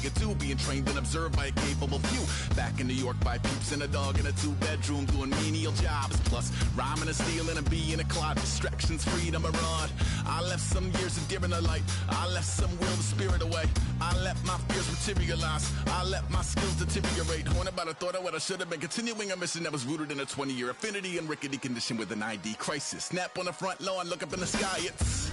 it too, being trained and observed by a capable few. Back in New York by peeps and a dog in a 2-bedroom doing menial jobs. Plus, rhyming and stealing and being a clod. Distractions, freedom, a rod. I left some years of deer in the light. I left some will the spirit away. I let my fears materialize. I let my skills deteriorate. Horn about a thought of what I should have been. Continuing a mission that was rooted in a 20-year affinity and rickety condition with an ID crisis. Snap on the front lawn, look up in the sky, it's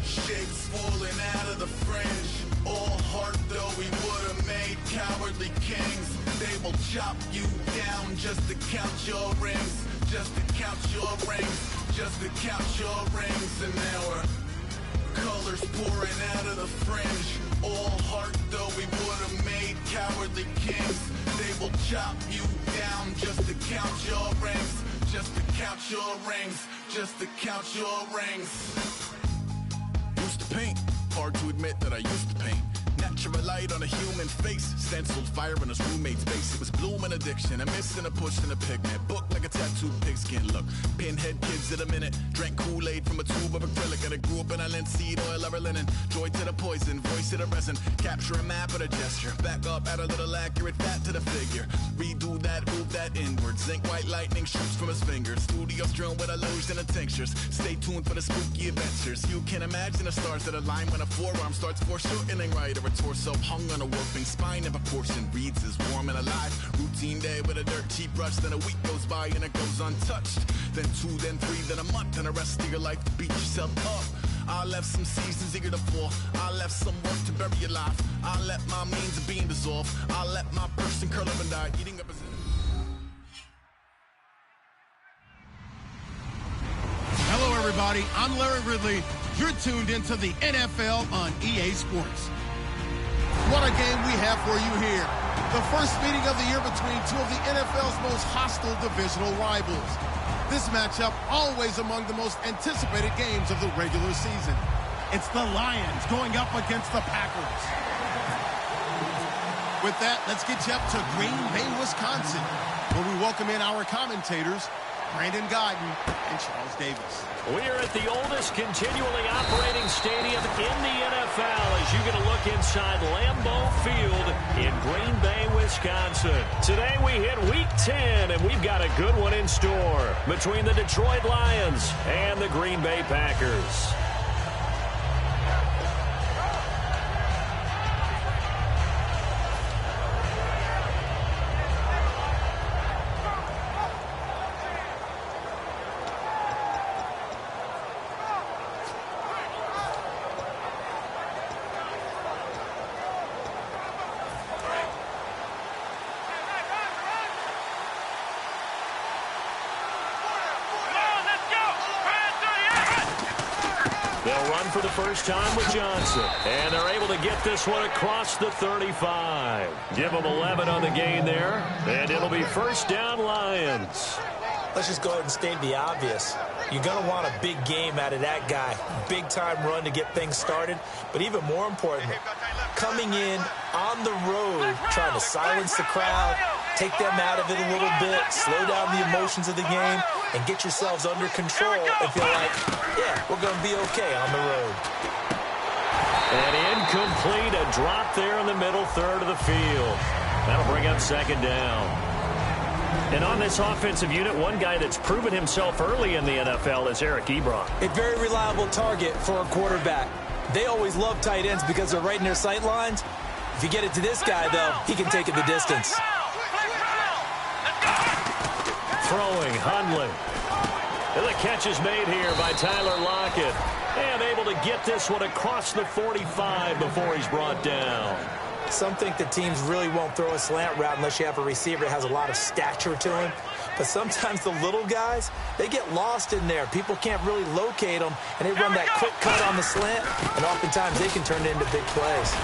shapes falling out of the fringe. All heart though we would have made cowardly kings. They will chop you down just to count your rings. Just to count your rings. Just to count your rings. And now we're colors pouring out of the fringe. All heart though we would have made cowardly kings. They will chop you down just to count your rings. Just to count your rings. Just to count your rings. Used to paint. Hard to admit that I used to paint. Natural light on a human face. Stenciled fire in his roommate's face. It was bloom and addiction. A miss and a push and a pigment. Book like a tattooed pigskin look. Pinhead kids in a minute. Drank Kool-Aid from a tube of acrylic. And I grew up in a linseed oil or a linen. Joy to the poison. Voice to the resin. Capture a map of a gesture. Back up, add a little accurate fat to the figure. Redo that, move that inward. Zinc white lightning shoots from his fingers. Studio strewn with illusion and tinctures. Stay tuned for the spooky adventures. You can imagine the stars that align when a forearm starts foreshortening right, or a torso hung on a warping spine in proportion. Reads as warm and alive. Routine day with a dirt cheap brush. Then a week goes by and it goes untouched. Then 2, then 3, then a month, and the rest of your life to beat yourself up. I left some seasons eager to fall. I left some work to bury alive. I let my means of being dissolve. I let my person curl up and die. Eating up as Hello, everybody. I'm Larry Ridley. You're tuned into the NFL on EA Sports. What a game we have for you here. The first meeting of the year between two of the NFL's most hostile divisional rivals. This matchup always among the most anticipated games of the regular season. It's the Lions going up against the Packers. With that, let's get you up to Green Bay, Wisconsin, where we welcome in our commentators, Brandon Godden and Charles Davis. We are at the oldest continually operating stadium in the NFL as you get a look inside Lambeau Field in Green Bay, Wisconsin. Today we hit Week 10, and we've got a good one in store between the Detroit Lions and the Green Bay Packers. They'll run for the first time with Johnson. And they're able to get this one across the 35. Give them 11 on the gain there. And it'll be first down Lions. Let's just go ahead and state the obvious. You're going to want a big game out of that guy. Big-time run to get things started. But even more importantly, coming in on the road, trying to silence the crowd, take them out of it a little bit, slow down the emotions of the game, and get yourselves under control and feel like, yeah, we're going to be okay on the road. And incomplete, a drop there in the middle third of the field. That'll bring up second down. And on this offensive unit, one guy that's proven himself early in the NFL is Eric Ebron. A very reliable target for a quarterback. They always love tight ends because they're right in their sight lines. If you get it to this guy, though, he can take it the distance. Throwing, Hundley. And the catch is made here by Tyler Lockett. And able to get this one across the 45 before he's brought down. Some think that teams really won't throw a slant route unless you have a receiver that has a lot of stature to him. But sometimes the little guys, they get lost in there. People can't really locate them, and they run that quick cut on the slant, and oftentimes they can turn it into big plays.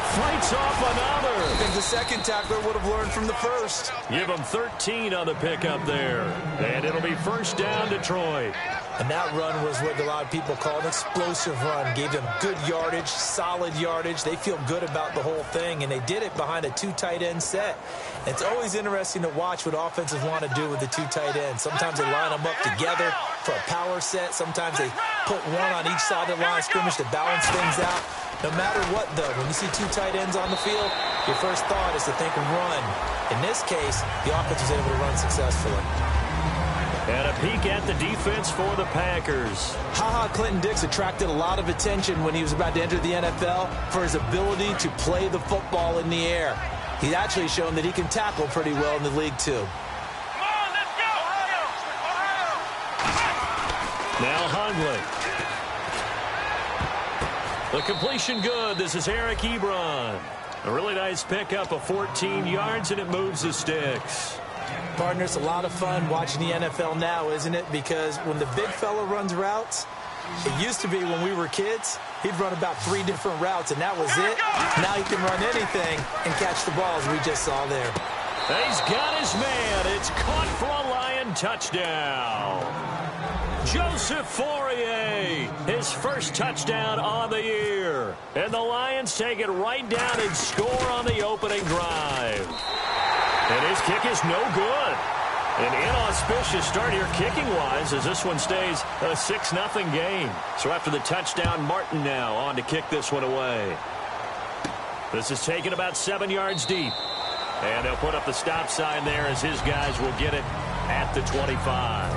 Fights off another. I think the second tackler would have learned from the first. Give him 13 on the pickup there. And it'll be first down Detroit. And that run was what a lot of people call an explosive run. Gave them good yardage, solid yardage. They feel good about the whole thing, and they did it behind a two tight end set. It's always interesting to watch what offenses want to do with the two tight ends. Sometimes they line them up together for a power set. Sometimes they put one on each side of the line of scrimmage to balance things out. No matter what, though, when you see two tight ends on the field, your first thought is to think run. In this case, the offense was able to run successfully. And a peek at the defense for the Packers. Clinton Dix attracted a lot of attention when he was about to enter the NFL for his ability to play the football in the air. He's actually shown that he can tackle pretty well in the league, too. Now Hundley. The completion good. This is Eric Ebron. A really nice pickup of 14 yards, and it moves the sticks. Partner, it's a lot of fun watching the NFL now, isn't it? Because when the big fella runs routes, it used to be when we were kids, he'd run about 3 different routes, and that was it. Now he can run anything and catch the balls we just saw there. He's got his man. It's caught for a Lion touchdown. Joseph Fourier, his first touchdown on the year. And the Lions take it right down and score on the opening drive. And his kick is no good. An inauspicious start here kicking-wise as this one stays a 6-0 game. So after the touchdown, Martin now on to kick this one away. This is taken about 7 yards deep. And they'll put up the stop sign there as his guys will get it at the 25.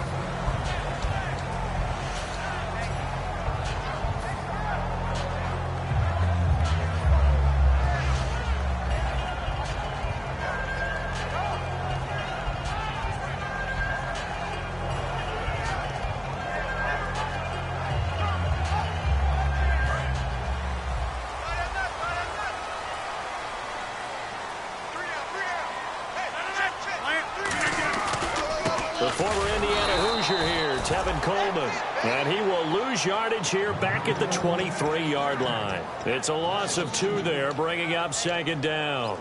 The former Indiana Hoosier here, Tevin Coleman. And he will lose yardage here back at the 23-yard line. It's a loss of 2 there, bringing up second down.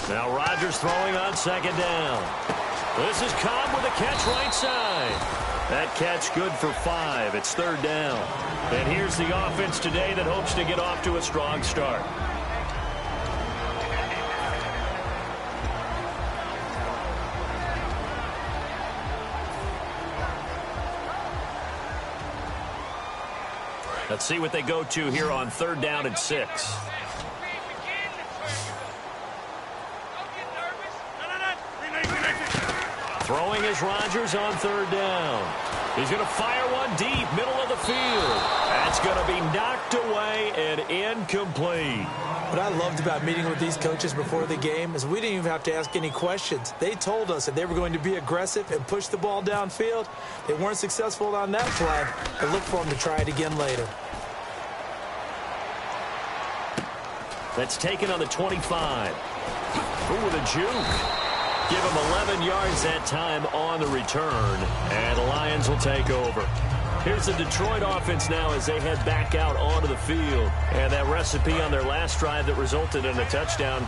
Now Rodgers throwing on second down. This is Cobb with a catch right side. That catch good for 5. It's third down. And here's the offense today that hopes to get off to a strong start. Let's see what they go to here on third down and 6. Throwing is Rodgers on third down. He's going to fire one deep, middle of the field. That's going to be knocked away and incomplete. What I loved about meeting with these coaches before the game is we didn't even have to ask any questions. They told us that they were going to be aggressive and push the ball downfield. They weren't successful on that play, but look for them to try it again later. That's taken on the 25. Ooh, with a juke. Give him 11 yards that time on the return, and the Lions will take over. Here's the Detroit offense now as they head back out onto the field. And that recipe on their last drive that resulted in a touchdown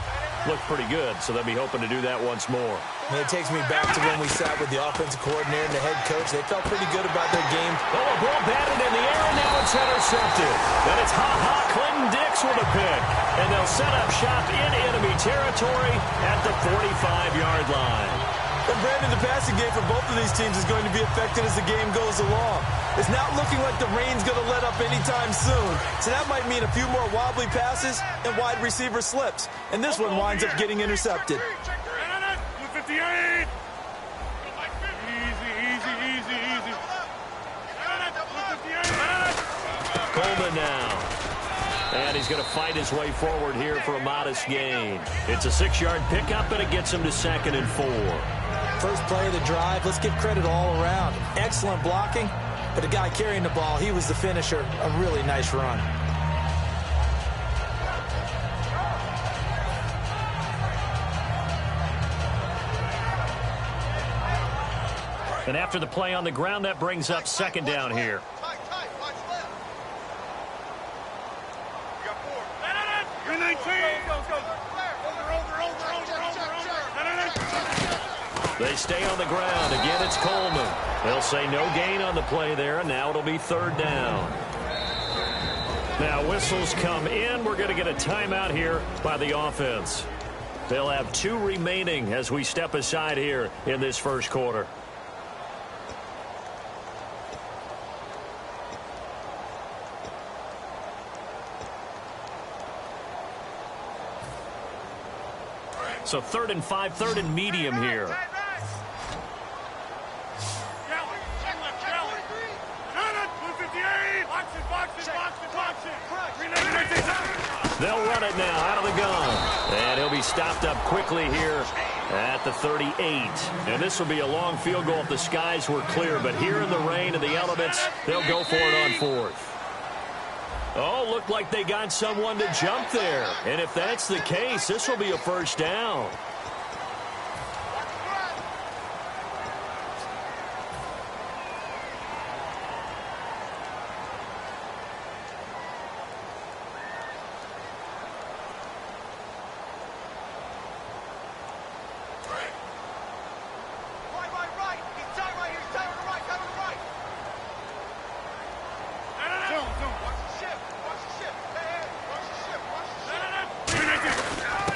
looked pretty good, so they'll be hoping to do that once more. And it takes me back to when we sat with the offensive coordinator and the head coach. They felt pretty good about their game. Oh, a ball batted in the air, and now it's intercepted. Then it's Clinton Dix with a pick. And they'll set up shop in enemy territory at the 45-yard line. And Brandon, the passing game for both of these teams is going to be affected as the game goes along. It's not looking like the rain's going to let up anytime soon. So that might mean a few more wobbly passes and wide receiver slips. And this one winds up getting intercepted. 58. Easy. Coleman now. And he's going to fight his way forward here for a modest gain. It's a 6-yard pickup, and it gets him to 2nd and 4. First play of the drive, let's give credit all around. Excellent blocking, but the guy carrying the ball, he was the finisher. A really nice run. And after the play on the ground, that brings up second down here. They stay on the ground. Again, it's Coleman. They'll say no gain on the play there, and now it'll be third down. Now whistles come in. We're going to get a timeout here by the offense. They'll have 2 remaining as we step aside here in this first quarter. So 3rd and 5, 3rd and medium here. They'll run it now out of the gun. And he'll be stopped up quickly here at the 38. And this will be a long field goal if the skies were clear. But here in the rain and the elements, they'll go for it on 4th. Oh, looked like they got someone to jump there. And if that's the case, this will be a first down.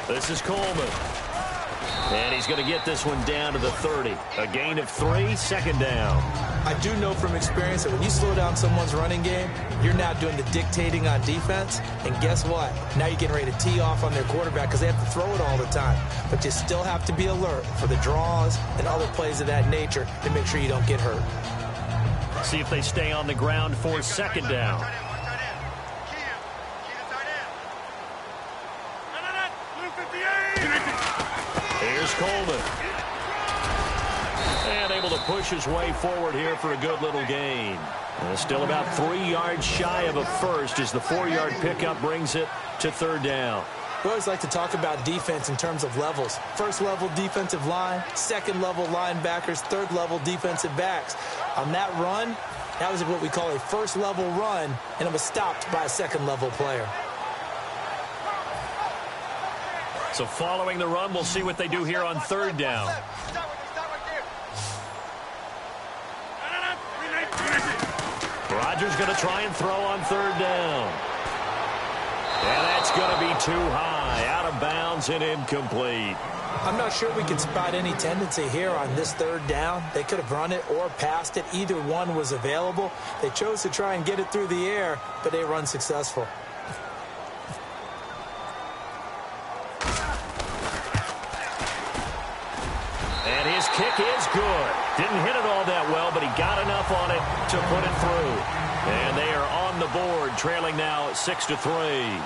This is Coleman. And he's going to get this one down to the 30. A gain of 3, 2nd down. I do know from experience that when you slow down someone's running game, you're now doing the dictating on defense. And guess what? Now you're getting ready to tee off on their quarterback because they have to throw it all the time. But you still have to be alert for the draws and other plays of that nature to make sure you don't get hurt. See if they stay on the ground for 2nd down. Here's Coleman. And able to push his way forward here for a good little gain. And still about 3 yards shy of a first as the 4-yard pickup brings it to 3rd down. We always like to talk about defense in terms of levels. 1st level defensive line, 2nd level linebackers, 3rd level defensive backs. On that run, that was what we call a 1st level run, and it was stopped by a 2nd level player. So following the run, we'll see what they do here on 3rd down. Rodgers going to try and throw on 3rd down. And that's going to be too high, out of bounds and incomplete. I'm not sure we can spot any tendency here on this 3rd down. They could have run it or passed it. Either one was available. They chose to try and get it through the air, but they were unsuccessful. And his kick is good. Didn't hit it all that well, but he got enough on it to put it through. And they are on the board, trailing now 6-3.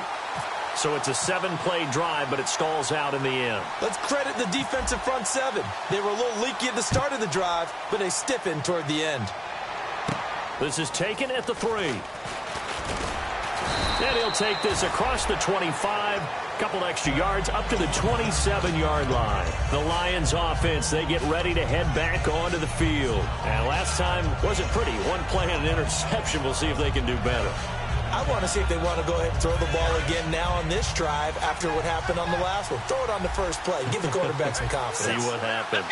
So it's a 7-play drive, but it stalls out in the end. Let's credit the defensive front 7. They were a little leaky at the start of the drive, but they stiffened toward the end. This is taken at the 3. And he'll take this across the 25. Couple extra yards up to the 27-yard line. The Lions offense, they get ready to head back onto the field. And last time wasn't pretty. 1 play and an interception. We'll see if they can do better. I want to see if they want to go ahead and throw the ball again now on this drive after what happened on the last one. Throw it on the first play. Give the quarterback some confidence. See what happens.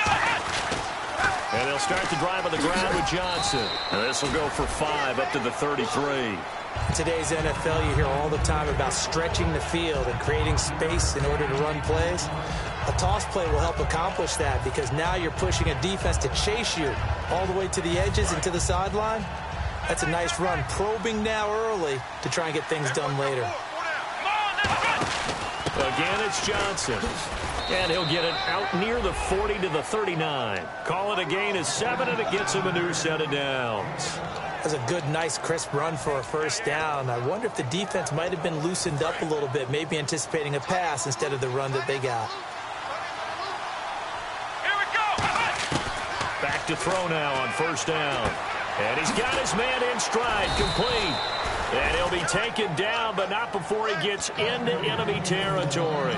And they'll start the drive on the ground with Johnson. And this will go for 5 up to the 33. In today's NFL, you hear all the time about stretching the field and creating space in order to run plays. A toss play will help accomplish that because now you're pushing a defense to chase you all the way to the edges and to the sideline. That's a nice run, probing now early to try and get things done later. Again, it's Johnson. And he'll get it out near the 40 to the 39. Call it a gain of 7, and it gets him a new set of downs. That's a good, nice, crisp run for a first down. I wonder if the defense might have been loosened up a little bit, maybe anticipating a pass instead of the run that they got. Here we go. Back to throw now on first down. And he's got his man in stride, complete. And he'll be taken down, but not before he gets into enemy territory.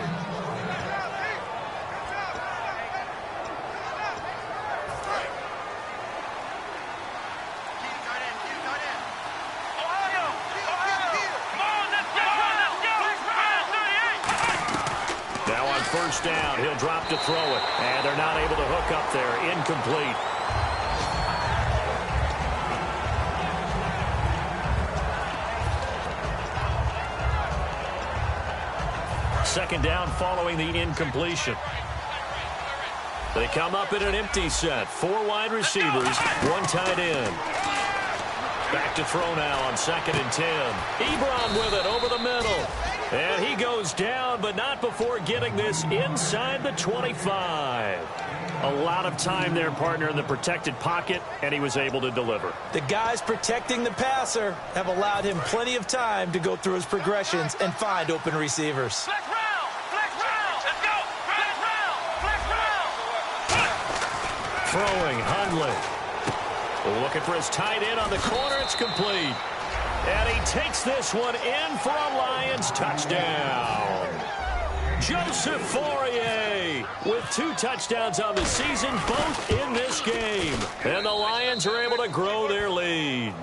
First down, he'll drop to throw it, and they're not able to hook up there. Incomplete. Second down following the incompletion. They come up in an empty set. 4 wide receivers, 1 tight end. Back to throw now on 2nd and 10. Ebron with it over the middle. And he goes down, but not before getting this inside the 25. A lot of time there, partner, in the protected pocket, and he was able to deliver. The guys protecting the passer have allowed him plenty of time to go through his progressions and find open receivers. Flex round! Flex round! Let's go! Flex round! Flex round! Throwing, Hundley. Looking for his tight end on the corner. It's complete. And he takes this one in for a Lions touchdown. Joseph Fourier with 2 touchdowns on the season, both in this game. And the Lions are able to grow their lead.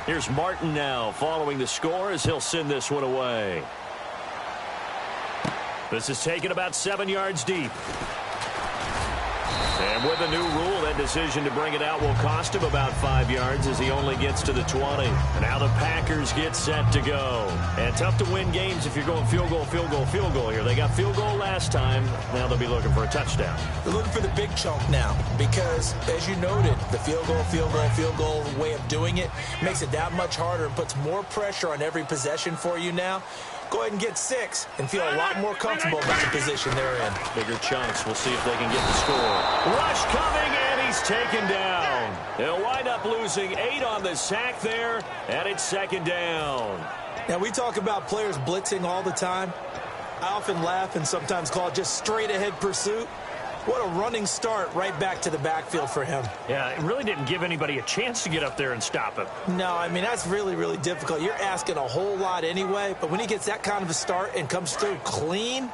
Here's Martin now following the score as he'll send this one away. This is taken about 7 yards deep. And with a new rule, that decision to bring it out will cost him about 5 yards as he only gets to the 20. Now the Packers get set to go. And tough to win games if you're going field goal, field goal, field goal here. They got field goal last time. Now they'll be looking for a touchdown. They're looking for the big chunk now because, as you noted, the field goal, field goal, field goal way of doing it makes it that much harder and puts more pressure on every possession for you now. Go ahead and get 6 and feel a lot more comfortable about the position they're in. Bigger chunks. We'll see if they can get the score. Rush coming, and he's taken down. They'll wind up losing 8 on the sack there, and it's 2nd down. Now, we talk about players blitzing all the time. I often laugh and sometimes call it just straight-ahead pursuit. What a running start right back to the backfield for him. Yeah, it really didn't give anybody a chance to get up there and stop him. No, I mean, that's really, really difficult. You're asking a whole lot anyway, but when he gets that kind of a start and comes through clean,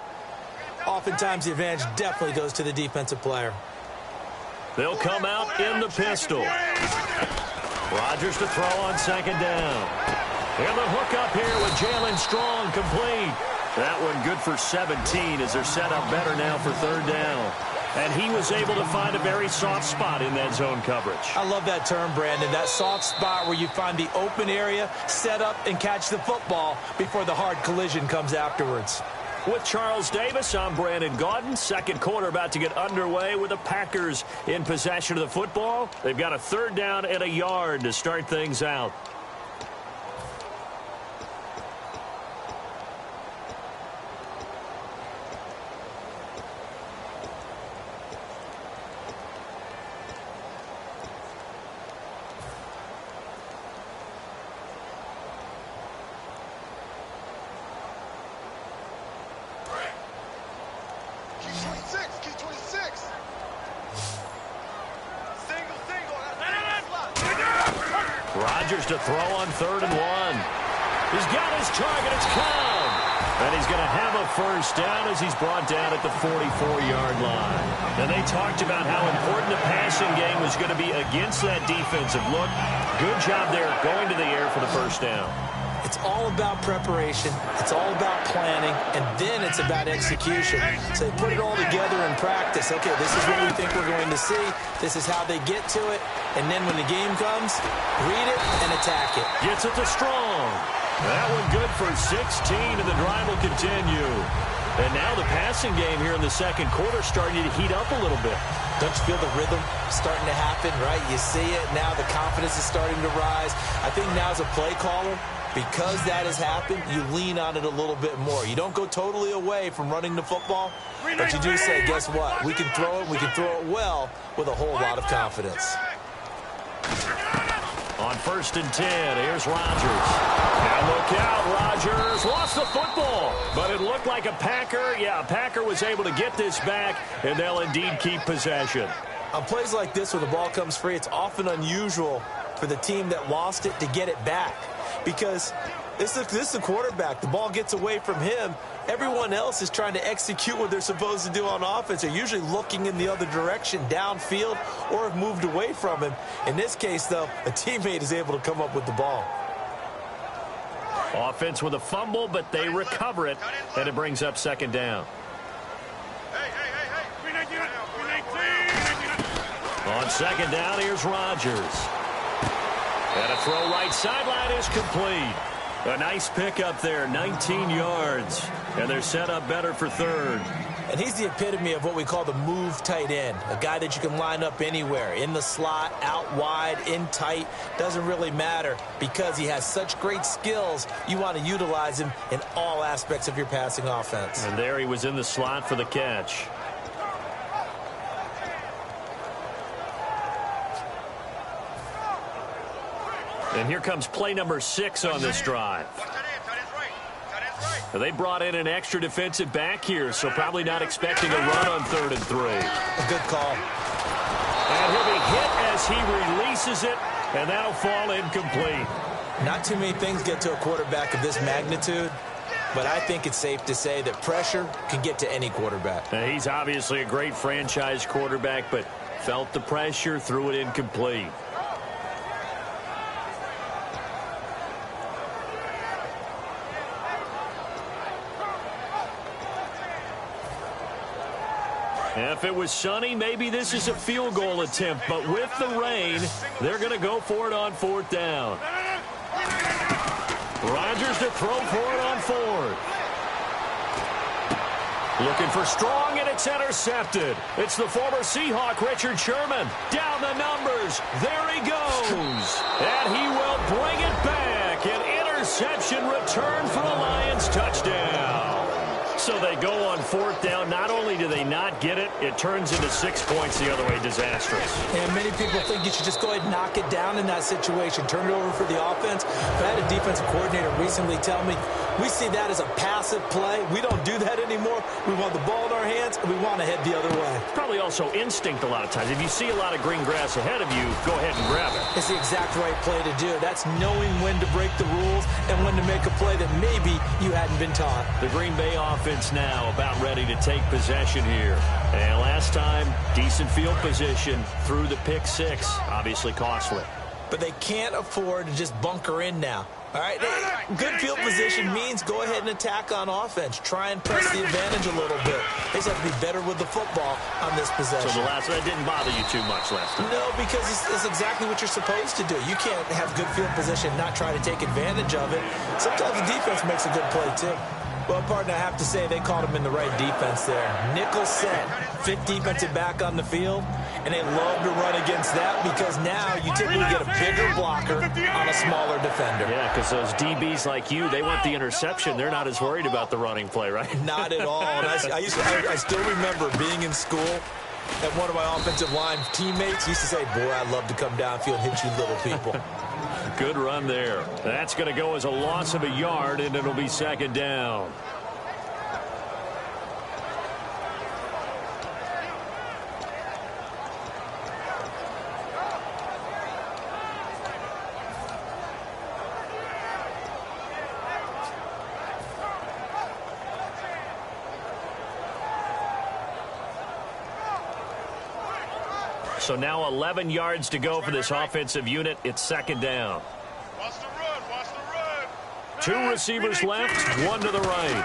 oftentimes the advantage definitely goes to the defensive player. They'll come out in the pistol. Rodgers to throw on 2nd down. And the hook up here with Jalen Strong, complete. That one good for 17 as they're set up better now for 3rd down. And he was able to find a very soft spot in that zone coverage. I love that term, Brandon. That soft spot where you find the open area, set up, and catch the football before the hard collision comes afterwards. With Charles Davis, I'm Brandon Gaudin. 2nd quarter about to get underway with the Packers in possession of the football. They've got a 3rd down and a yard to start things out. Rodgers to throw on 3rd and 1. He's got his target. It's Cobb. And he's going to have a 1st down as he's brought down at the 44-yard line. And they talked about how important the passing game was going to be against that defensive look. Good job there going to the air for the 1st down. It's all about preparation. It's all about planning. And then it's about execution. So they put it all together in practice. Okay, this is what we think we're going to see. This is how they get to it. And then when the game comes, read it and attack it. Gets it to Strong. That one good for 16, and the drive will continue. And now the passing game here in the 2nd quarter starting to heat up a little bit. Don't you feel the rhythm starting to happen, right? You see it. Now the confidence is starting to rise. I think now as a play caller, because that has happened, you lean on it a little bit more. You don't go totally away from running the football, but you do say, guess what? We can throw it. We can throw it well with a whole lot of confidence. On 1st and 10, here's Rodgers. Now look out, Rodgers lost the football, but it looked like a Packer. Yeah, a Packer was able to get this back, and they'll indeed keep possession. On plays like this where the ball comes free, it's often unusual for the team that lost it to get it back because this is the quarterback. The ball gets away from him. Everyone else is trying to execute what they're supposed to do on offense. They're usually looking in the other direction, downfield, or have moved away from him. In this case, though, a teammate is able to come up with the ball. Offense with a fumble, but they recover it, and it brings up 2nd down. On 2nd down, here's Rodgers. And a throw right sideline is complete. A nice pickup there, 19 yards. And they're set up better for third. And he's the epitome of what we call the move tight end, a guy that you can line up anywhere, in the slot, out wide, in tight, doesn't really matter because he has such great skills. You want to utilize him in all aspects of your passing offense. And there he was in the slot for the catch. And here comes play number 6 on this drive. They brought in an extra defensive back here, so probably not expecting a run on 3rd and 3. A good call. And he'll be hit as he releases it, and that'll fall incomplete. Not too many things get to a quarterback of this magnitude, but I think it's safe to say that pressure can get to any quarterback. Now, he's obviously a great franchise quarterback, but felt the pressure, threw it incomplete. If it was sunny, maybe this is a field goal attempt, but with the rain, they're going to go for it on 4th down. Rodgers to throw for it on 4th. Looking for Strong, and it's intercepted. It's the former Seahawk, Richard Sherman. Down the numbers. There he goes. And he will bring it back. An interception return for a Lions touchdown. So they go on 4th down. Not only do they not get it, it turns into 6 points the other way. Disastrous. And many people think you should just go ahead and knock it down in that situation. Turn it over for the offense. But I had a defensive coordinator recently tell me, we see that as a passive play. We don't do that anymore. We want the ball in our hands, and we want to head the other way. Probably also instinct a lot of times. If you see a lot of green grass ahead of you, go ahead and grab it. It's the exact right play to do. That's knowing when to break the rules and when to make a play that maybe you hadn't been taught. The Green Bay offense now about ready to take possession here. And last time, decent field position through the pick 6. Obviously costly. But they can't afford to just bunker in now. All right, good field position means go ahead and attack on offense. Try and press the advantage a little bit. They just have to be better with the football on this possession. So the last one didn't bother you too much last time? No, because it's exactly what you're supposed to do. You can't have good field position and not try to take advantage of it. Sometimes the defense makes a good play, too. Well, partner, I have to say they caught him in the right defense there. Nickel set, 5th defensive back on the field, and they love to run against that because now you typically get a bigger blocker on a smaller defender. Yeah, because those DBs like you, they want the interception. They're not as worried about the running play, right? Not at all. And I still remember being in school, and one of my offensive line teammates used to say, boy, I'd love to come downfield and hit you little people. Good run there. That's going to go as a loss of a yard, and it'll be 2nd down. So now 11 yards to go for this offensive unit. It's 2nd down. Watch the run. Watch the run. 2 receivers left, 1 to the right.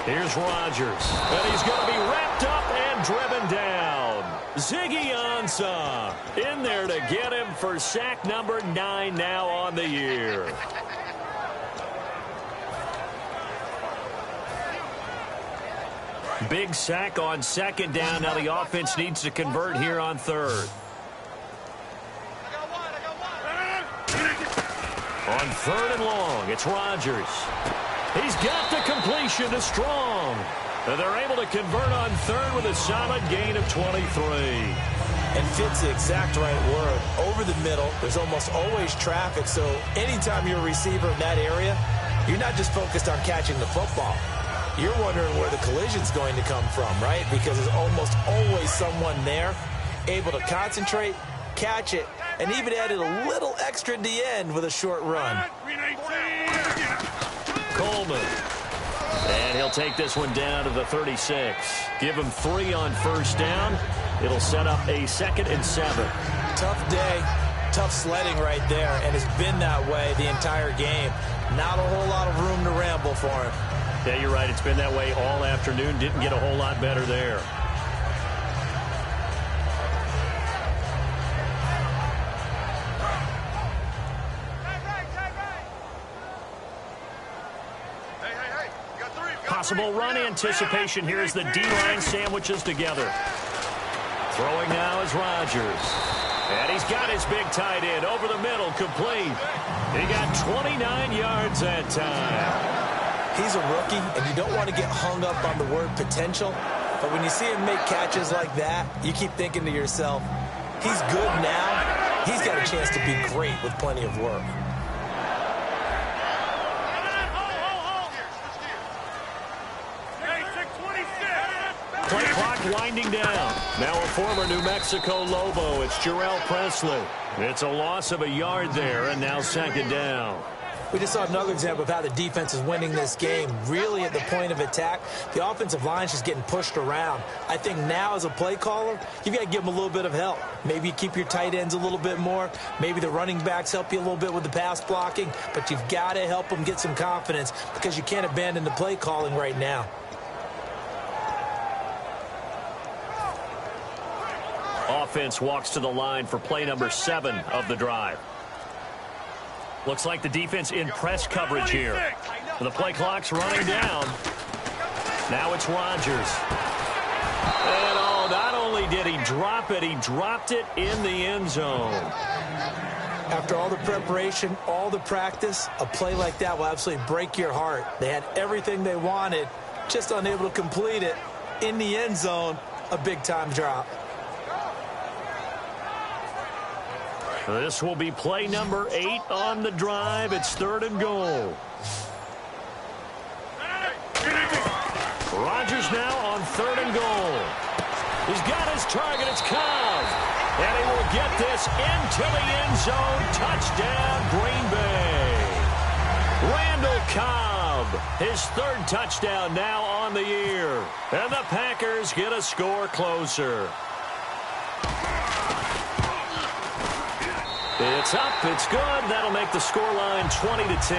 Here's Rodgers. And he's going to be wrapped up and driven down. Ziggy Ansah in there to get him for sack number 9 now on the year. Big sack on 2nd down. Now the offense needs to convert here on 3rd. On 3rd and long, it's Rodgers. He's got the completion to Strong. And they're able to convert on 3rd with a solid gain of 23. And fits the exact right word. Over the middle, there's almost always traffic, so anytime you're a receiver in that area, you're not just focused on catching the football. You're wondering where the collision's going to come from, right? Because there's almost always someone there able to concentrate, catch it, and even added a little extra at the end with a short run. Coleman. And he'll take this one down to the 36. Give him 3 on 1st down. It'll set up a 2nd and 7. Tough day, tough sledding right there, and it's been that way the entire game. Not a whole lot of room to ramble for him. Yeah, you're right. It's been that way all afternoon. Didn't get a whole lot better there. Possible run anticipation here as the D-line sandwiches together. Throwing now is Rodgers. And he's got his big tight end over the middle, complete. He got 29 yards that time. He's a rookie, and you don't want to get hung up on the word potential. But when you see him make catches like that, you keep thinking to yourself, he's good now. He's got a chance to be great with plenty of work. Play clock winding down. Now a former New Mexico Lobo. It's Jarrell Presley. It's a loss of a yard there, and now second down. We just saw another example of how the defense is winning this game. Really at the point of attack, the offensive line is just getting pushed around. I think now as a play caller, you've got to give them a little bit of help. Maybe you keep your tight ends a little bit more. Maybe the running backs help you a little bit with the pass blocking. But you've got to help them get some confidence because you can't abandon the play calling right now. Offense walks to the line for play number 7 of the drive. Looks like the defense in press coverage here. The play clock's running down. Now it's Rodgers. And oh, not only did he drop it, he dropped it in the end zone. After all the preparation, all the practice, a play like that will absolutely break your heart. They had everything they wanted, just unable to complete it. In the end zone, a big-time drop. This will be play number 8 on the drive. It's 3rd and goal. Rodgers now on 3rd and goal. He's got his target. It's Cobb. And he will get this into the end zone. Touchdown, Green Bay. Randall Cobb, his 3rd touchdown now on the year. And the Packers get a score closer. It's up. It's good. That'll make the scoreline 20-10.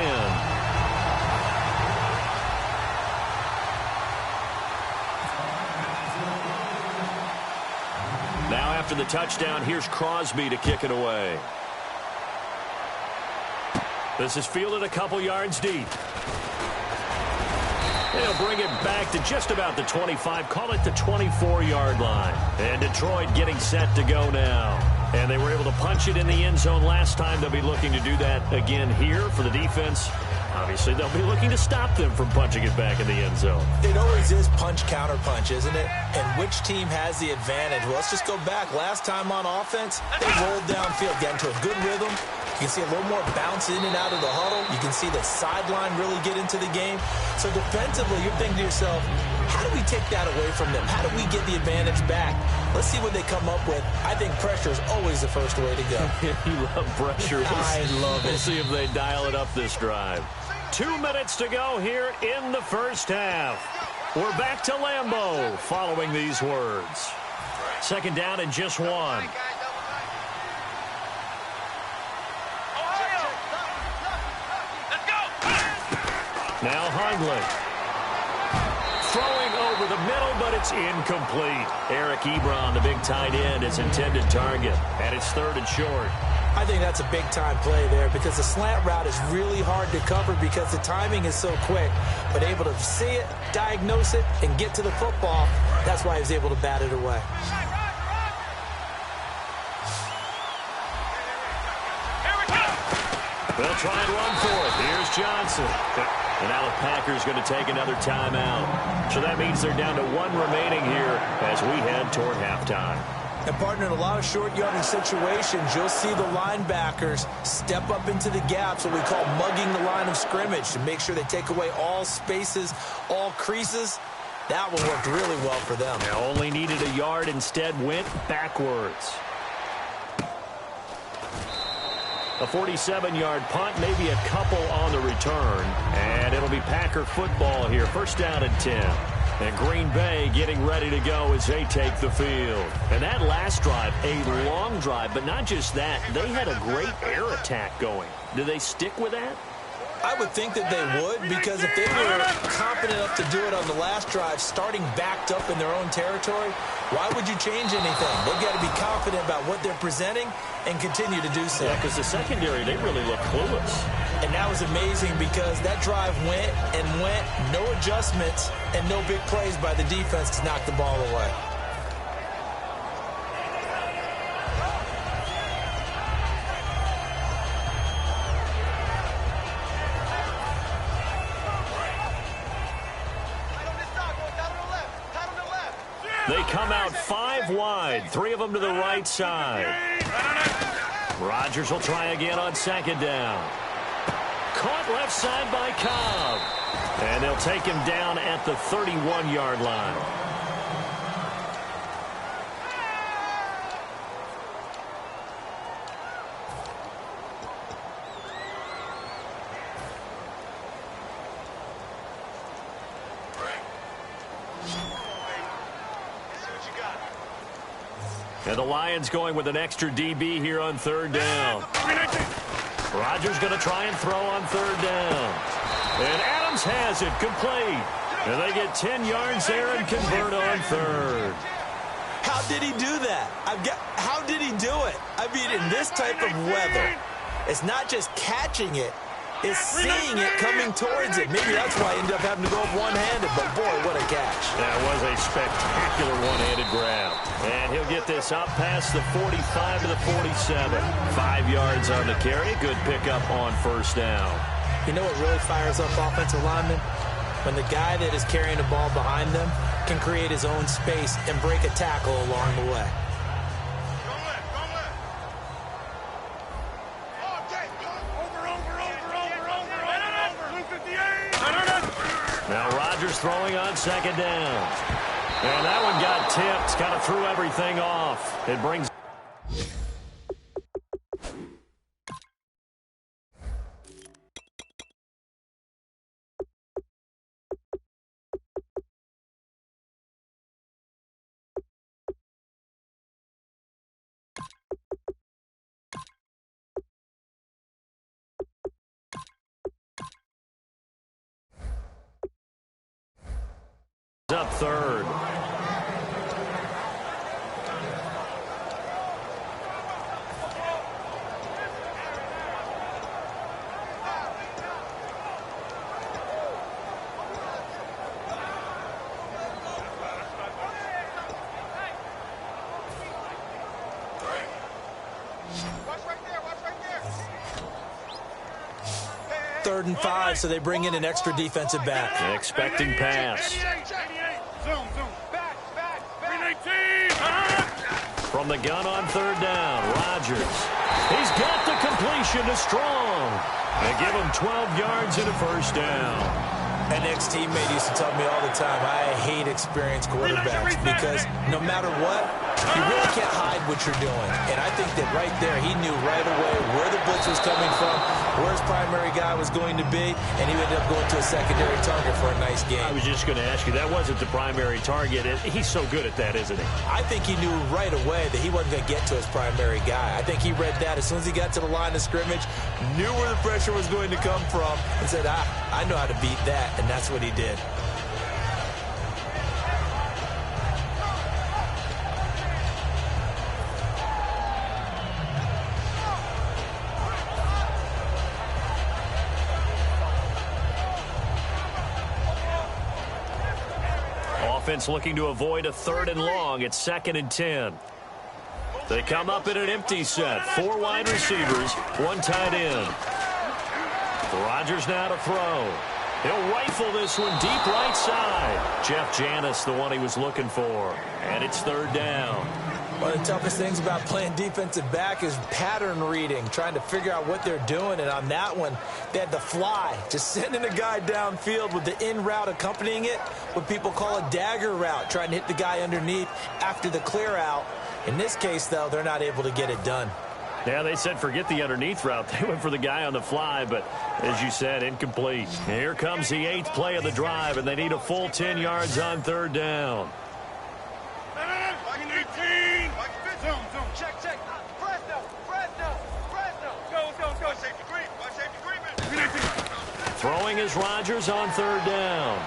Now after the touchdown, here's Crosby to kick it away. This is fielded a couple yards deep. They'll bring it back to just about the 25. Call it the 24-yard line. And Detroit getting set to go now. And they were able to punch it in the end zone last time. They'll be looking to do that again here for the defense. Obviously, they'll be looking to stop them from punching it back in the end zone. It always is punch-counter-punch, isn't it? And which team has the advantage? Well, let's just go back. Last time on offense, they rolled downfield, got into a good rhythm. You can see a little more bounce in and out of the huddle. You can see the sideline really get into the game. So defensively, you're thinking to yourself, how do we take that away from them? How do we get the advantage back? Let's see what they come up with. I think pressure is always the first way to go. You love pressure. I love it. We'll see if they dial it up this drive. 2 minutes to go here in the first half. We're back to Lambeau following these words. 2nd down and just 1. Now Hundley. Throwing over the middle, but it's incomplete. Eric Ebron, the big tight end, is intended target. And it's 3rd and short. I think that's a big-time play there because the slant route is really hard to cover because the timing is so quick. But able to see it, diagnose it, and get to the football, that's why he was able to bat it away. They'll try and run for it. Here's Johnson. And now the Packers going to take another timeout. So that means they're down to 1 remaining here as we head toward halftime. And, partner, in a lot of short yardage situations, you'll see the linebackers step up into the gaps, what we call mugging the line of scrimmage, to make sure they take away all spaces, all creases. That one worked really well for them. They only needed a yard, instead went backwards. A 47-yard punt, maybe a couple on the return. And it'll be Packer football here. 1st down and 10. And Green Bay getting ready to go as they take the field. And that last drive, a long drive, but not just that. They had a great air attack going. Do they stick with that? I would think that they would, because if they were confident enough to do it on the last drive, starting backed up in their own territory, why would you change anything? They've got to be confident about what they're presenting and continue to do so. Yeah, because the secondary, they really look clueless. And that was amazing because that drive went and went, no adjustments and no big plays by the defense to knock the ball away. They come out 5 wide, 3 of them to the right side. Rodgers will try again on second down. Caught left side by Cobb. And they'll take him down at the 31-yard line. And the Lions going with an extra DB here on third down. Rodgers going to try and throw on third down. And Adams has it complete. And they get 10 yards there and convert on third. How did he do that? How did he do it? I mean, in this type of weather, it's not just catching it. It's seeing it coming towards it. Maybe that's why he ended up having to go up one-handed. But, boy, what a catch. That was a spectacular one-handed grab. And he'll get this up past the 45 to the 47. 5 yards on the carry. Good pickup on first down. You know what really fires up offensive linemen? When the guy that is carrying the ball behind them can create his own space and break a tackle along the way. Now Rodgers throwing on second down. And that one got tipped. Kind of threw everything off. It brings... up third. Third and 5, so they bring in an extra defensive back. Expecting pass. From the gun on third down, Rodgers. He's got the completion to Strong. They give him 12 yards and a first down. An ex-teammate used to tell me all the time, I hate experienced quarterbacks because no matter what, you really can't hide what you're doing. And I think that right there, he knew right away where the blitz was coming from, where his primary guy was going to be, and he ended up going to a secondary target for a nice game. I was just going to ask you, that wasn't the primary target. He's so good at that, isn't he? I think he knew right away that he wasn't going to get to his primary guy. I think he read that as soon as he got to the line of scrimmage, knew where the pressure was going to come from, and said, I know how to beat that, and that's what he did. Offense looking to avoid a third and long. It's 2nd and 10. They come up in an empty set. 4 wide receivers, 1 tight end. Rodgers now to throw. He'll rifle this one deep right side. Jeff Janis, the one he was looking for. And it's 3rd down. One of the toughest things about playing defensive back is pattern reading, trying to figure out what they're doing. And on that one, they had the fly, just sending a guy downfield with the in route accompanying it, what people call a dagger route, trying to hit the guy underneath after the clear out. In this case, though, they're not able to get it done. Yeah, they said forget the underneath route. They went for the guy on the fly, but as you said, incomplete. Here comes the 8th play of the drive, and they need a full 10 yards on 3rd down. Check. Go. Throwing is Rodgers on 3rd down.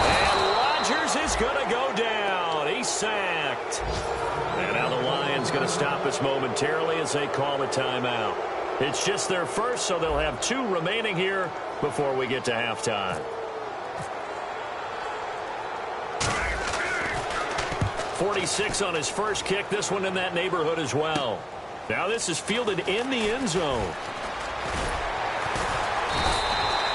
And Rodgers is going to go down. He's sacked. And now the Lions going to stop us momentarily as they call a timeout. It's just their first, so they'll have 2 remaining here before we get to halftime. 46 on his first kick. This one in that neighborhood as well. Now this is fielded in the end zone.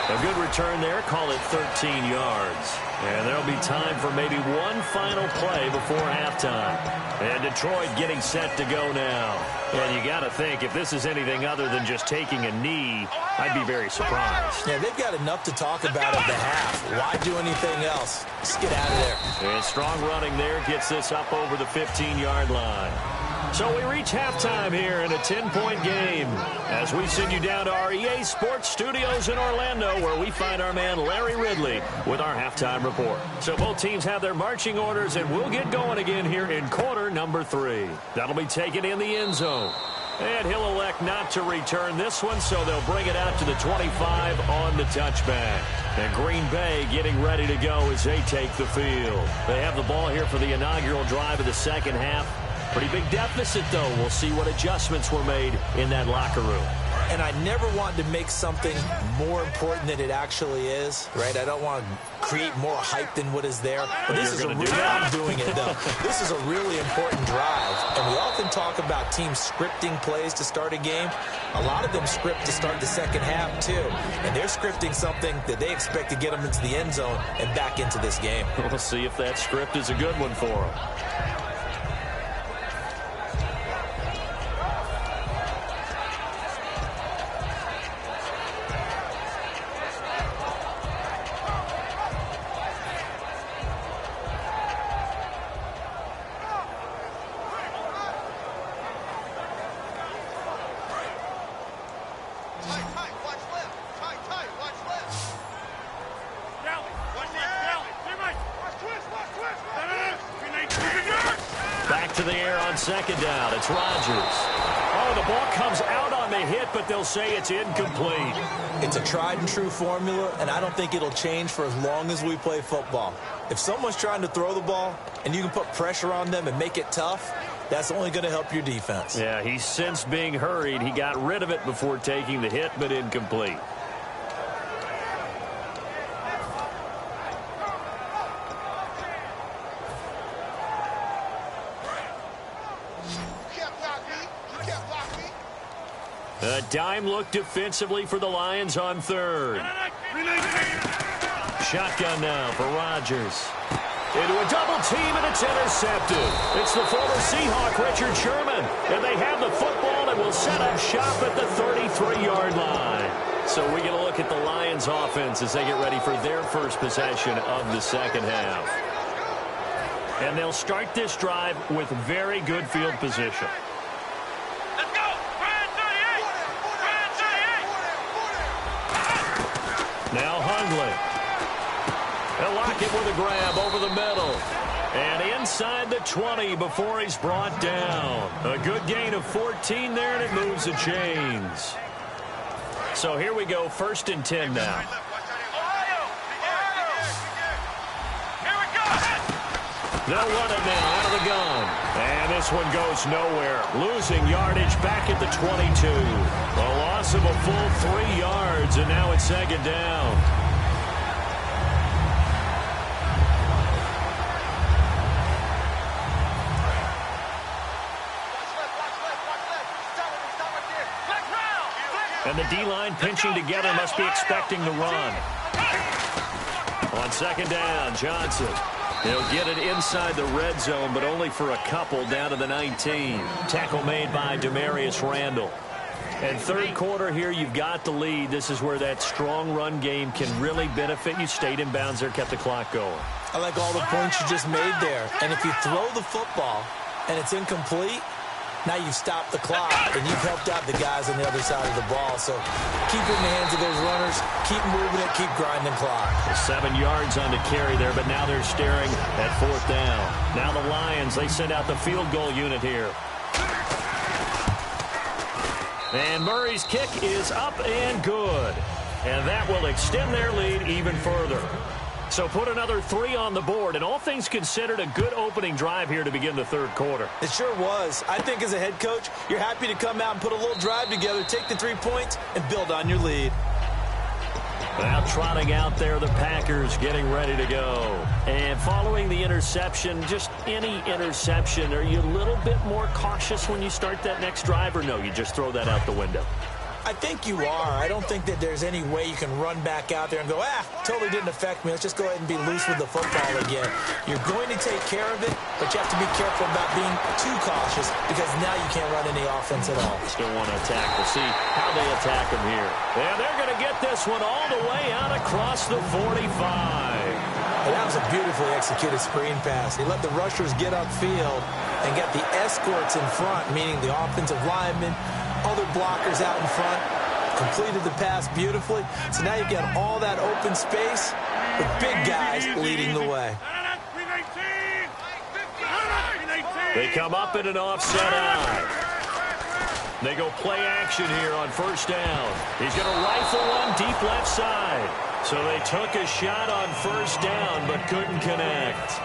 A good return there. Call it 13 yards. And there'll be time for maybe one final play before halftime. And Detroit getting set to go now. And you got to think, if this is anything other than just taking a knee, I'd be very surprised. Yeah, they've got enough to talk about at the half. Why do anything else? Just get out of there. And strong running there gets this up over the 15-yard line. So we reach halftime here in a 10-point game as we send you down to our EA Sports Studios in Orlando, where we find our man Larry Ridley with our halftime report. So both teams have their marching orders, and we'll get going again here in quarter number 3. That'll be taken in the end zone. And he'll elect not to return this one, so they'll bring it out to the 25 on the touchback. And Green Bay getting ready to go as they take the field. They have the ball here for the inaugural drive of the second half. Pretty big deficit, though. We'll see what adjustments were made in that locker room. And I never want to make something more important than it actually is, right? I don't want to create more hype than what is there. But this is I'm doing it, though. This is a really important drive. And we often talk about teams scripting plays to start a game. A lot of them script to start the second half, too. And they're scripting something that they expect to get them into the end zone and back into this game. We'll see if that script is a good one for them. Second down, it's Rodgers. Oh, the ball comes out on the hit, but they'll say it's incomplete. It's a tried and true formula, and I don't think it'll change for as long as we play football. If someone's trying to throw the ball and you can put pressure on them and make it tough, that's only going to help your defense. Yeah, he's since being hurried. He got rid of it before taking the hit, but incomplete. A dime look defensively for the Lions on third. Shotgun now for Rodgers. Into a double team, and it's intercepted. It's the former Seahawk, Richard Sherman. And they have the football and will set up shop at the 33-yard line. So we get a look at the Lions offense as they get ready for their first possession of the second half. And they'll start this drive with very good field position. Now Hundley. They'll lock it with a grab over the middle. And inside the 20 before he's brought down. A good gain of 14 there, and it moves the chains. So here we go, 1st and 10 now. They'll run it now out of the gun. And this one goes nowhere. Losing yardage back at the 22. A loss of a full 3 yards, and now it's second down. And the D-line pinching together must be expecting the run. On second down, Johnson. They'll get it inside the red zone, but only for a couple down to the 19. Tackle made by Demarius Randall. And third quarter here, you've got the lead. This is where that strong run game can really benefit you. Stayed in bounds there, kept the clock going. I like all the points you just made there. And if you throw the football and it's incomplete, now you've stopped the clock, and you've helped out the guys on the other side of the ball. So keep it in the hands of those runners. Keep moving it. Keep grinding clock. 7 yards on the carry there, but now they're staring at 4th down. Now the Lions, they send out the field goal unit here. And Murray's kick is up and good. And that will extend their lead even further. So put another 3 on the board, and all things considered, a good opening drive here to begin the third quarter. It sure was. I think as a head coach, you're happy to come out and put a little drive together, take the 3 points, and build on your lead. Now trotting out there, the Packers getting ready to go. And following the interception, just any interception, are you a little bit more cautious when you start that next drive, or no, you just throw that out the window? I think you are. I don't think that there's any way you can run back out there and go, totally didn't affect me. Let's just go ahead and be loose with the football again. You're going to take care of it, but you have to be careful about being too cautious because now you can't run any offense at all. Still want to attack. We'll see how they attack them here. And they're going to get this one all the way out across the 45. And that was a beautifully executed screen pass. He let the rushers get upfield and get the escorts in front, meaning the offensive linemen, other blockers out in front, completed the pass beautifully. So now you've got all that open space with big guys leading the way. They come up in an offset eye. They go play action here on first down. He's going to rifle one deep left side. So they took a shot on first down but couldn't connect.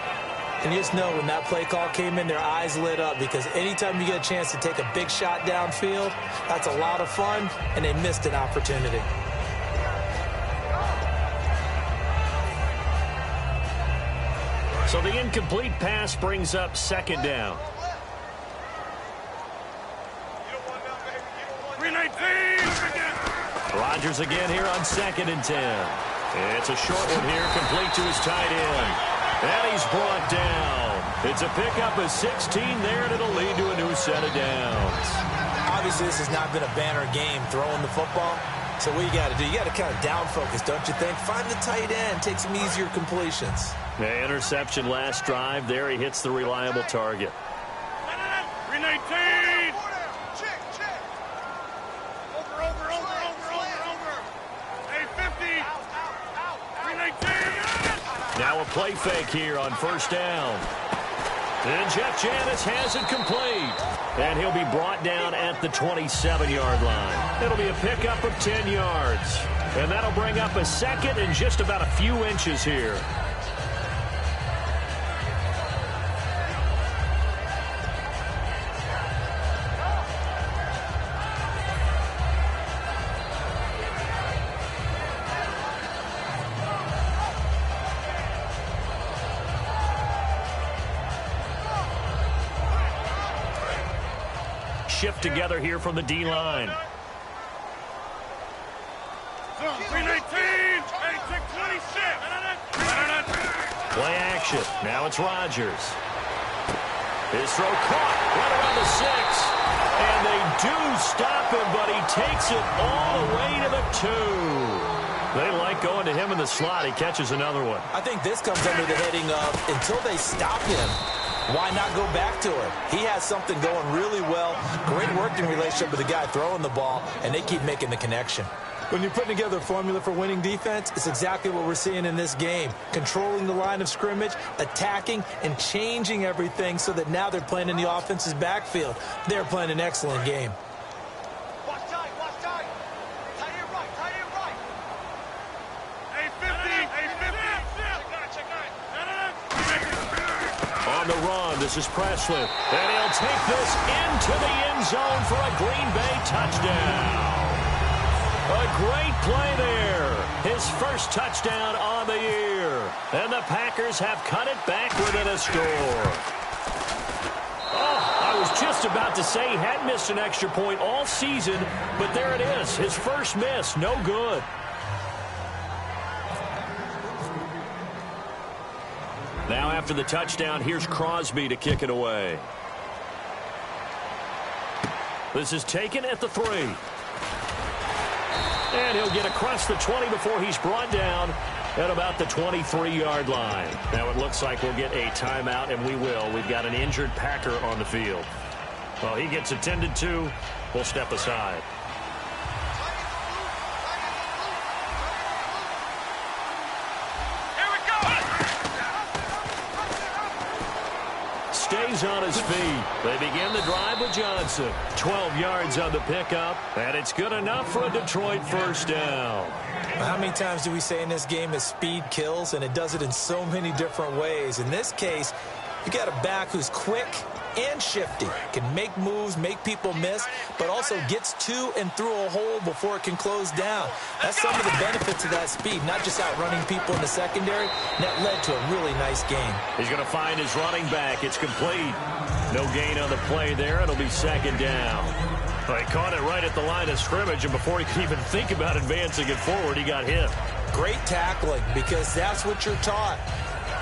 And you just know when that play call came in, their eyes lit up because anytime you get a chance to take a big shot downfield, that's a lot of fun, and they missed an opportunity. So the incomplete pass brings up second down. Rodgers again here on 2nd and 10. It's a short one here, complete to his tight end. And he's brought down. It's a pickup of 16 there, and it'll lead to a new set of downs. Obviously, this has not been a banner game throwing the football. So what you got to do, you got to kind of down focus, don't you think? Find the tight end, take some easier completions. The interception last drive. There he hits the reliable target. 319. Now a play fake here on first down. And Jeff Janis has it complete. And he'll be brought down at the 27-yard line. It'll be a pickup of 10 yards. And that'll bring up a second and just about a few inches here. Shift together here from the D-line. 319. Play action. Now it's Rodgers. His throw caught right around the 6. And they do stop him, but he takes it all the way to the 2. They like going to him in the slot. He catches another one. I think this comes under the heading of until they stop him, why not go back to it? He has something going really well. Great working relationship with the guy throwing the ball, and they keep making the connection. When you're putting together a formula for winning defense, it's exactly what we're seeing in this game. Controlling the line of scrimmage, attacking, and changing everything so that now they're playing in the offense's backfield. They're playing an excellent game. Watch tight. Tie it right. On the run, this is Presley. And he'll take this into the end zone for a Green Bay touchdown. A great play there. His first touchdown on the year. And the Packers have cut it back within a score. Oh, I was just about to say he hadn't missed an extra point all season, but there it is. His first miss, no good. Now after the touchdown, here's Crosby to kick it away. This is taken at the 3. And he'll get across the 20 before he's brought down at about the 23-yard line. Now it looks like we'll get a timeout, and we will. We've got an injured Packer on the field. Well, he gets attended to. We'll step aside. Stays stays on his feet. They begin the drive with Johnson. 12 yards on the pickup, and it's good enough for a Detroit first down. How many times do we say in this game that speed kills, and it does it in so many different ways? In this case, you got a back who's quick and shifty, can make moves, make people miss, but also gets to and through a hole before it can close down. That's some of the benefits of that speed, not just outrunning people in the secondary, and that led to a really nice game. He's going to find his running back. It's complete. No gain on the play there. It'll be second down. Well, he caught it right at the line of scrimmage, and before he could even think about advancing it forward, he got hit. Great tackling, because that's what you're taught.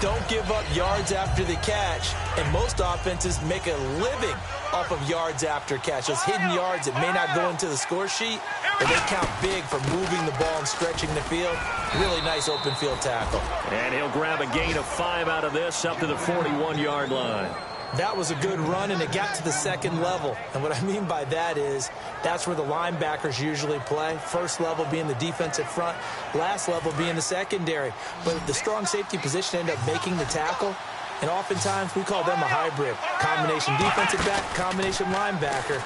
Don't give up yards after the catch, and most offenses make a living off of yards after catch. Those hidden yards that may not go into the score sheet, but they count big for moving the ball and stretching the field. Really nice open field tackle. And he'll grab a gain of 5 out of this up to the 41-yard line. That was a good run, and it got to the second level. And what I mean by that is that's where the linebackers usually play. First level being the defensive front, last level being the secondary. But the strong safety position ended up making the tackle, and oftentimes we call them a hybrid. Combination defensive back, combination linebacker.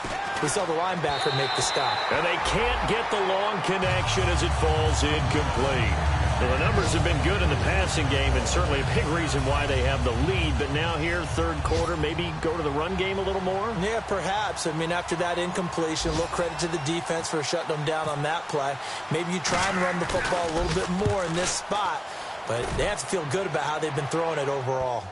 We saw the linebacker make the stop. And they can't get the long connection as it falls incomplete. Well, the numbers have been good in the passing game, and certainly a big reason why they have the lead. But now here, third quarter, maybe go to the run game a little more? Yeah, perhaps. I mean, after that incompletion, a little credit to the defense for shutting them down on that play. Maybe you try and run the football a little bit more in this spot, but they have to feel good about how they've been throwing it overall.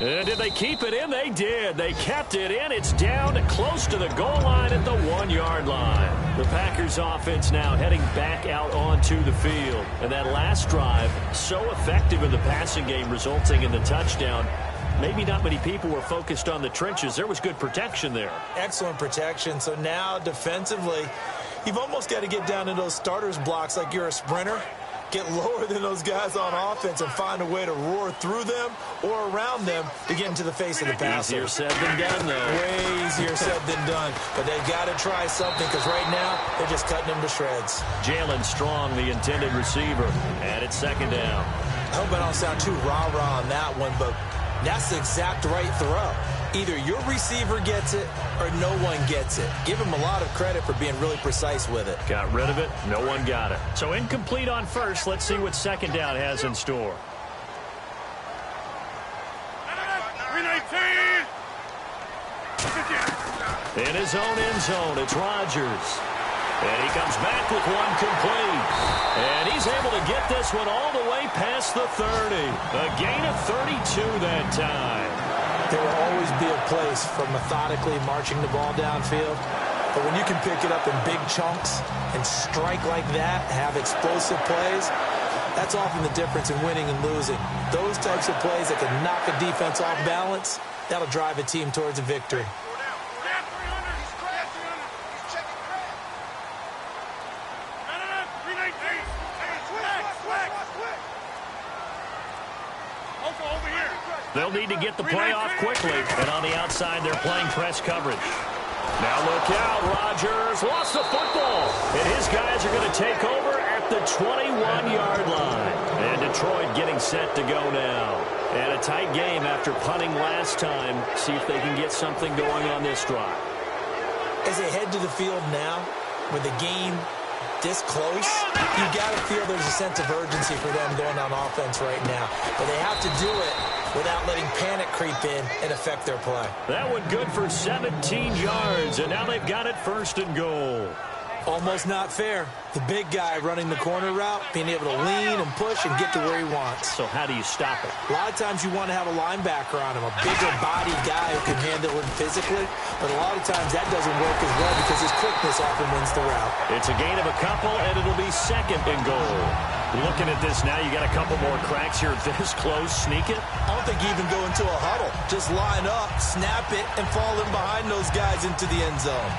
And did they keep it in? They did. They kept it in. It's down to close to the goal line at the 1-yard line. The Packers offense now heading back out onto the field. And that last drive, so effective in the passing game, resulting in the touchdown. Maybe not many people were focused on the trenches. There was good protection there. Excellent protection. So now defensively, you've almost got to get down to those starters blocks like you're a sprinter. Get lower than those guys on offense and find a way to roar through them or around them to get into the face of the passer. Easier said than done, though. Way easier said than done. But they've got to try something, because right now they're just cutting them to shreds. Jalen Strong, the intended receiver, and it's second down. I hope I don't sound too rah-rah on that one, but that's the exact right throw. Either your receiver gets it or no one gets it. Give him a lot of credit for being really precise with it. Got rid of it. No one got it. So incomplete on first. Let's see what second down has in store. 319. In his own end zone, it's Rodgers. And he comes back with one complete. And he's able to get this one all the way past the 30. A gain of 32 that time. There will always be a place for methodically marching the ball downfield. But when you can pick it up in big chunks and strike like that, have explosive plays, that's often the difference in winning and losing. Those types of plays that can knock a defense off balance, that'll drive a team towards a victory. They'll need to get the play off quickly. And on the outside, they're playing press coverage. Now look out. Rodgers lost the football. And his guys are going to take over at the 21-yard line. And Detroit getting set to go now. And a tight game after punting last time. See if they can get something going on this drive. As they head to the field now, with the game this close, you got to feel there's a sense of urgency for them going on offense right now. But they have to do it without letting panic creep in and affect their play. That one good for 17 yards, and now they've got it first and goal. Almost not fair. The big guy running the corner route, being able to lean and push and get to where he wants. So how do you stop it? A lot of times you want to have a linebacker on him, a bigger body guy who can handle it physically, but a lot of times that doesn't work as well because his quickness often wins the route. It's a gain of a couple, and it'll be second and goal. Looking at this now, you got a couple more cracks here this close. Sneak it? I don't think you even go into a huddle. Just line up, snap it, and fall in behind those guys into the end zone.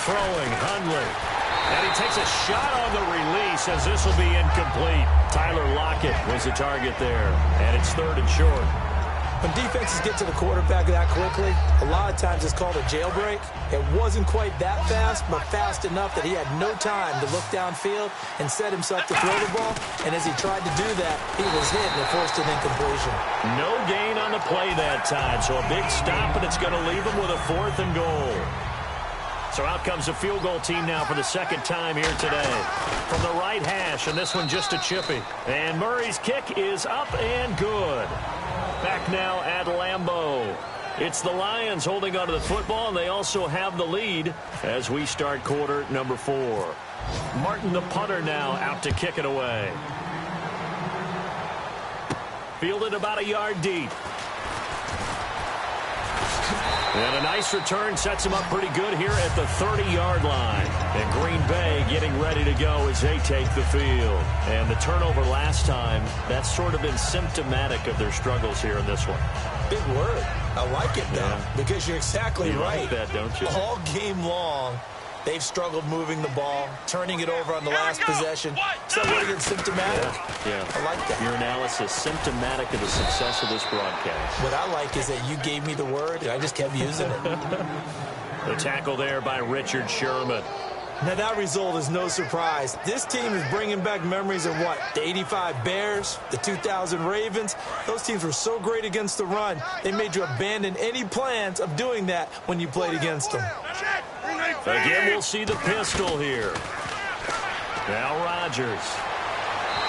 Throwing, Hundley. And he takes a shot on the release as this will be incomplete. Tyler Lockett was the target there. And it's third and short. When defenses get to the quarterback that quickly, a lot of times it's called a jailbreak. It wasn't quite that fast, but fast enough that he had no time to look downfield and set himself to throw the ball. And as he tried to do that, he was hit and it forced an incompletion. No gain on the play that time, so a big stop, and it's going to leave him with a 4th and goal. So out comes the field goal team now for the second time here today. From the right hash, and this one just a chippy. And Murray's kick is up and good. Back now at Lambeau. It's the Lions holding onto the football, and they also have the lead as we start quarter number 4. Martin, the punter, now out to kick it away. Fielded about a yard deep. And a nice return sets him up pretty good here at the 30-yard line. And Green Bay getting ready to go as they take the field. And the turnover last time, that's sort of been symptomatic of their struggles here in this one. Big word. I like it, though, because you're exactly right. You like that, don't you? All game long, they've struggled moving the ball, turning it over on the last possession. So what again, symptomatic? Yeah. I like that. Your analysis, symptomatic of the success of this broadcast. What I like is that you gave me the word, and I just kept using it. The tackle there by Richard Sherman. Now, that result is no surprise. This team is bringing back memories of what? The 85 Bears, the 2000 Ravens. Those teams were so great against the run, they made you abandon any plans of doing that when you played against them. Again, we'll see the pistol here. Now Rodgers.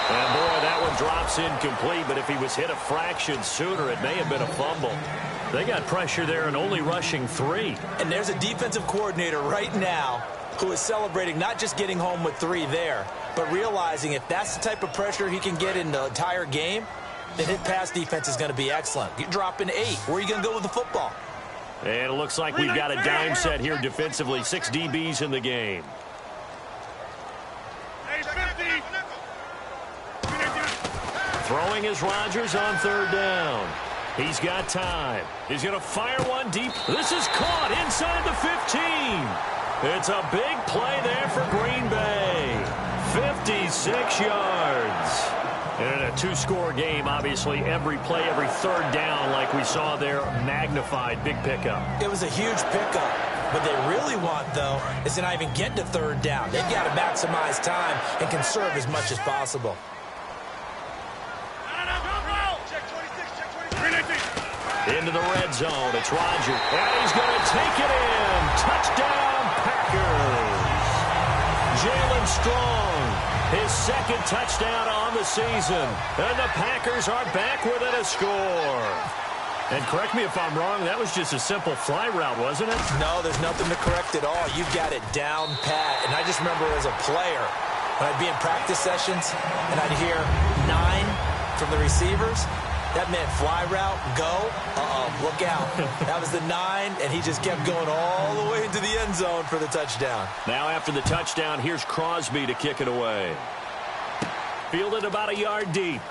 And boy, that one drops incomplete, but if he was hit a fraction sooner, it may have been a fumble. They got pressure there and only rushing 3. And there's a defensive coordinator right now who is celebrating not just getting home with 3 there, but realizing if that's the type of pressure he can get in the entire game, then his pass defense is going to be excellent. You're dropping 8. Where are you going to go with the football? And it looks like we've got a dime set here defensively. 6 DBs in the game. Throwing is Rodgers on 3rd down. He's got time. He's going to fire one deep. This is caught inside the 15. It's a big play there for Green Bay. 56 yards. And in a 2-score game, obviously, every play, every 3rd down, like we saw there, magnified, big pickup. It was a huge pickup. What they really want, though, is to not even get to 3rd down. They've got to maximize time and conserve as much as possible. Into the red zone. It's Rodgers. And he's going to take it in. Touchdown, Packers. Jalen Strong, his 2nd touchdown on the season. And the Packers are back within a score. And correct me if I'm wrong, that was just a simple fly route, wasn't it? No, there's nothing to correct at all. You've got it down pat. And I just remember as a player, when I'd be in practice sessions and I'd hear 9 from the receivers, that meant fly route, go, look out. That was the 9, and he just kept going all the way into the end zone for the touchdown. Now after the touchdown, here's Crosby to kick it away. Fielded about a yard deep.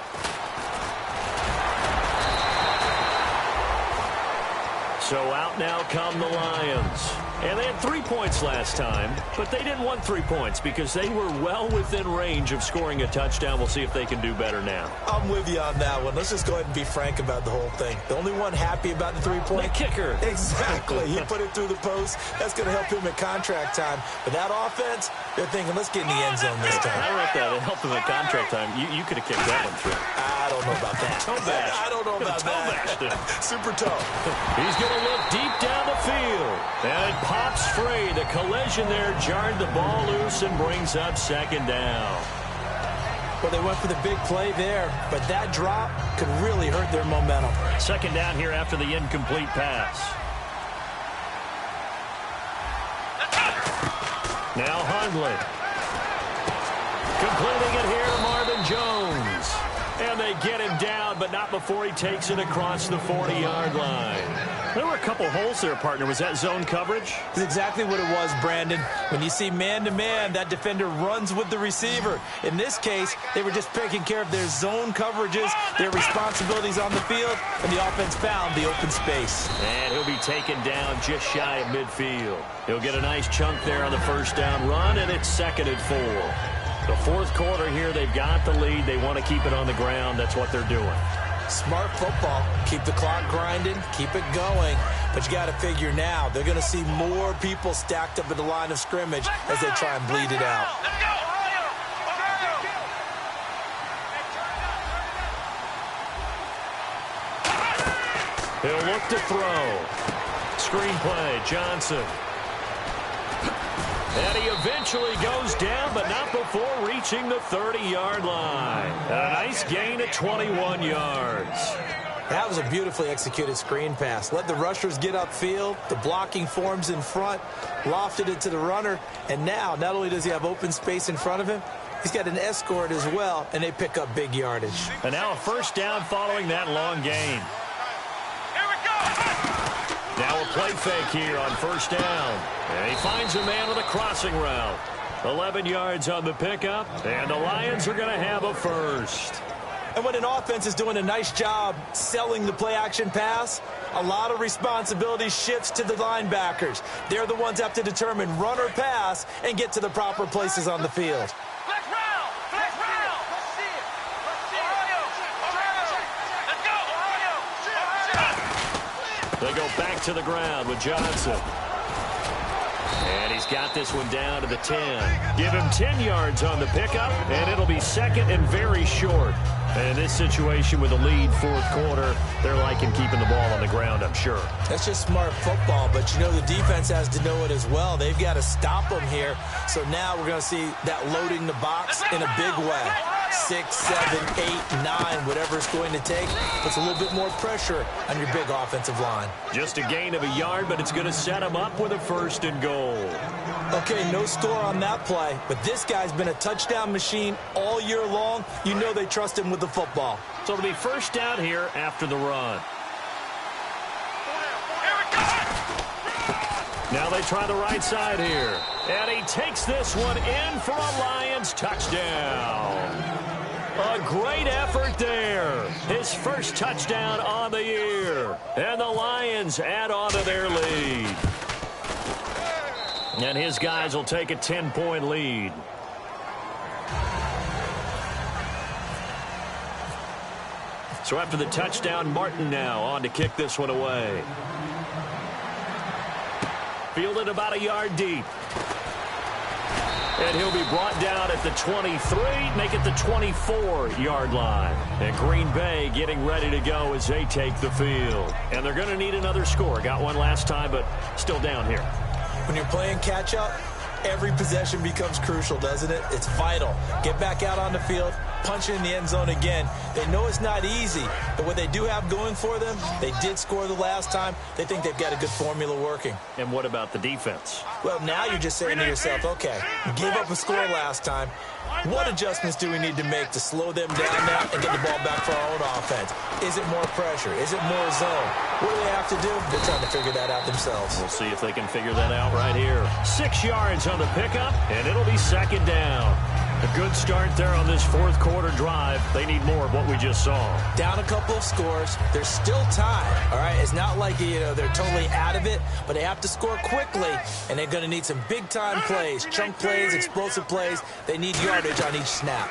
So out now come the Lions. And they had 3 points last time, but they didn't want 3 points because they were well within range of scoring a touchdown. We'll see if they can do better now. I'm with you on that one. Let's just go ahead and be frank about the whole thing. The only one happy about the 3-point? The kicker. Exactly. He put it through the post. That's going to help him at contract time. But that offense, they're thinking, let's get in the end zone this time. I wrote that. It helped him at contract time. You could have kicked that one through. I don't know about that. I don't know about that. Super toe. He's going to look deep down the field. And it pops free. The collision there jarred the ball loose and brings up 2nd down. Well, they went for the big play there, but that drop could really hurt their momentum. 2nd down here after the incomplete pass. Now Hundley. Completing it here to Marvin Jones. And they get him down, but not before he takes it across the 40-yard line. There were a couple holes there, partner. Was that zone coverage? That's exactly what it was, Brandon. When you see man-to-man, that defender runs with the receiver. In this case, they were just taking care of their zone coverages, their responsibilities on the field, and the offense found the open space. And he'll be taken down just shy of midfield. He'll get a nice chunk there on the 1st down run, and it's 2nd and 4. The 4th quarter here, they've got the lead. They want to keep it on the ground. That's what they're doing. Smart football. Keep the clock grinding. Keep it going. But you got to figure now, they're going to see more people stacked up at the line of scrimmage as they try and bleed it out. Let's go! He'll look to throw. Screenplay, Johnson. And he eventually goes down, but not before reaching the 30-yard line. And a nice gain at 21 yards. That was a beautifully executed screen pass. Let the rushers get upfield. The blocking forms in front. Lofted it to the runner. And now, not only does he have open space in front of him, he's got an escort as well, and they pick up big yardage. And now a first down following that long gain. Here we go! Now a play fake here on first down. And he finds a man with a crossing route. 11 yards on the pickup, and the Lions are going to have a first. And when an offense is doing a nice job selling the play-action pass, a lot of responsibility shifts to the linebackers. They're the ones that have to determine run or pass and get to the proper places on the field. Flex round! Flex round! Let's see it! Let's see it! Let's go! They go back to the ground with Johnson. And he's got this one down to the 10. Give him 10 yards on the pickup, and it'll be second and very short. And in this situation with a lead fourth quarter, they're liking keeping the ball on the ground, I'm sure. That's just smart football, but you know the defense has to know it as well. They've got to stop them here. So now we're going to see that loading the box in a big way. 6, 7, 8, 9, whatever it's going to take. Puts a little bit more pressure on your big offensive line. Just a gain of a yard, but it's going to set them up with a first and goal. Okay, no score on that play, but this guy's been a touchdown machine all year long. You know they trust him with the football. So it'll be first down here after the run. Now they try the right side here. And he takes this one in for a Lions touchdown. A great effort there. His first touchdown on the year. And the Lions add on to their lead. And his guys will take a 10-point lead. So after the touchdown, Martin now on to kick this one away. Fielded about a yard deep. And he'll be brought down at the 23, make it the 24-yard line. And Green Bay getting ready to go as they take the field. And they're going to need another score. Got one last time, but still down here. When you're playing catch-up, every possession becomes crucial, doesn't it? It's vital. Get back out on the field, punch it in the end zone again. They know it's not easy, but what they do have going for them, they did score the last time. They think they've got a good formula working. And what about the defense? Well, now you're just saying to yourself, okay, we gave up a score last time. What adjustments do we need to make to slow them down now and get the ball back for our own offense? Is it more pressure? Is it more zone? What do they have to do? They're trying to figure that out themselves. We'll see if they can figure that out right here. 6 yards on the pickup, and it'll be second down. A good start there on this fourth quarter drive. They need more of what we just saw. Down a couple of scores. There's still time, all right? It's not like, they're totally out of it, but they have to score quickly, and they're going to need some big-time plays, chunk plays, explosive plays. They need yardage on each snap.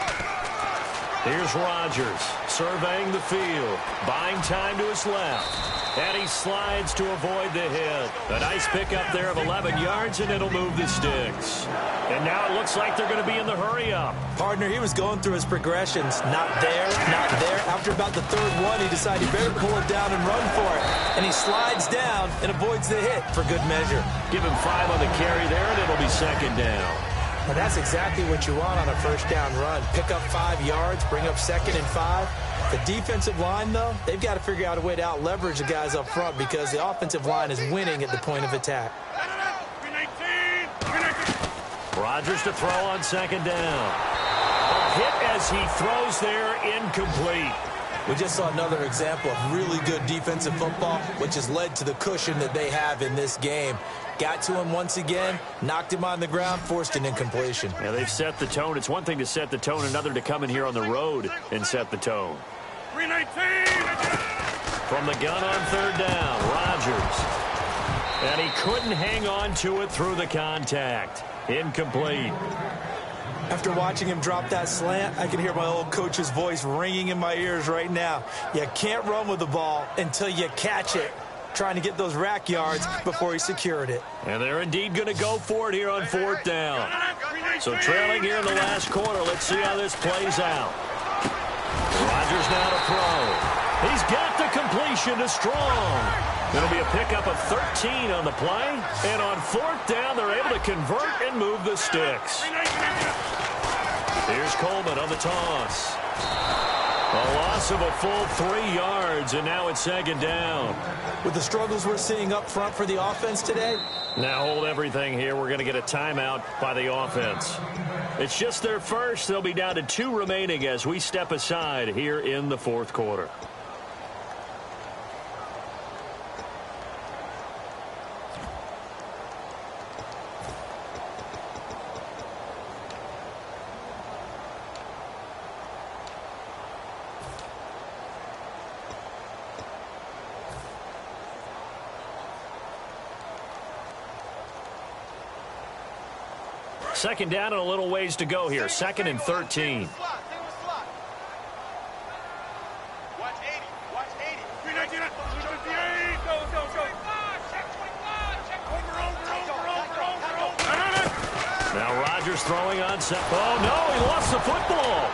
Here's Rodgers surveying the field, buying time to his left. And he slides to avoid the hit. A nice pickup there of 11 yards, and it'll move the sticks. And now it looks like they're going to be in the hurry-up. Partner, he was going through his progressions. Not there, not there. After about the third one, he decided he better pull it down and run for it. And he slides down and avoids the hit for good measure. Give him 5 on the carry there, and it'll be second down. Well, that's exactly what you want on a first down run. Pick up 5 yards, bring up second and 5. The defensive line, though, they've got to figure out a way to out-leverage the guys up front because the offensive line is winning at the point of attack. Rodgers to throw on second down. A hit as he throws there, incomplete. We just saw another example of really good defensive football, which has led to the cushion that they have in this game. Got to him once again, knocked him on the ground, forced an incompletion. Yeah, they've set the tone. It's one thing to set the tone, another to come in here on the road and set the tone. 319! From the gun on third down, Rodgers. And he couldn't hang on to it through the contact. Incomplete. After watching him drop that slant, I can hear my old coach's voice ringing in my ears right now. You can't run with the ball until you catch it. Trying to get those rack yards before he secured it. And they're indeed going to go for it here on 4th down. So trailing here in the last quarter. Let's see how this plays out. Rodgers now to throw. He's got the completion to Strong. It'll be a pickup of 13 on the play. And on 4th down, they're able to convert and move the sticks. Here's Coleman on the toss. A loss of a full 3 yards, and now it's 2nd down. With the struggles we're seeing up front for the offense today. Now hold everything here. We're going to get a timeout by the offense. It's just their first. They'll be down to 2 remaining as we step aside here in the 4th quarter. Second down and a little ways to go here. 2nd and 13. Now Rodgers throwing on set. Oh, no, he lost the football.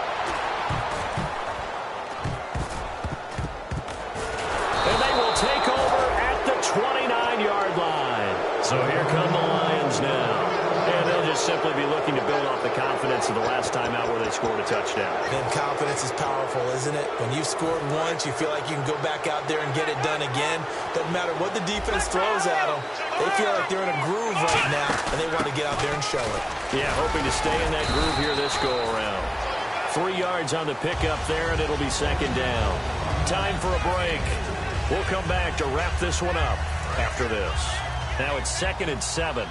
And they will take over at the 29-yard line. So here come the Lions now. And they'll just simply be looking to build off the confidence of the last time out where they scored a touchdown. And confidence is powerful, isn't it? When you've scored once, you feel like you can go back out there and get it done again. Doesn't matter what the defense throws at them. They feel like they're in a groove right now, and they want to get out there and show it. Yeah, hoping to stay in that groove here this go-around. 3 yards on the pickup there, and it'll be 2nd down. Time for a break. We'll come back to wrap this one up after this. Now it's 2nd and 7.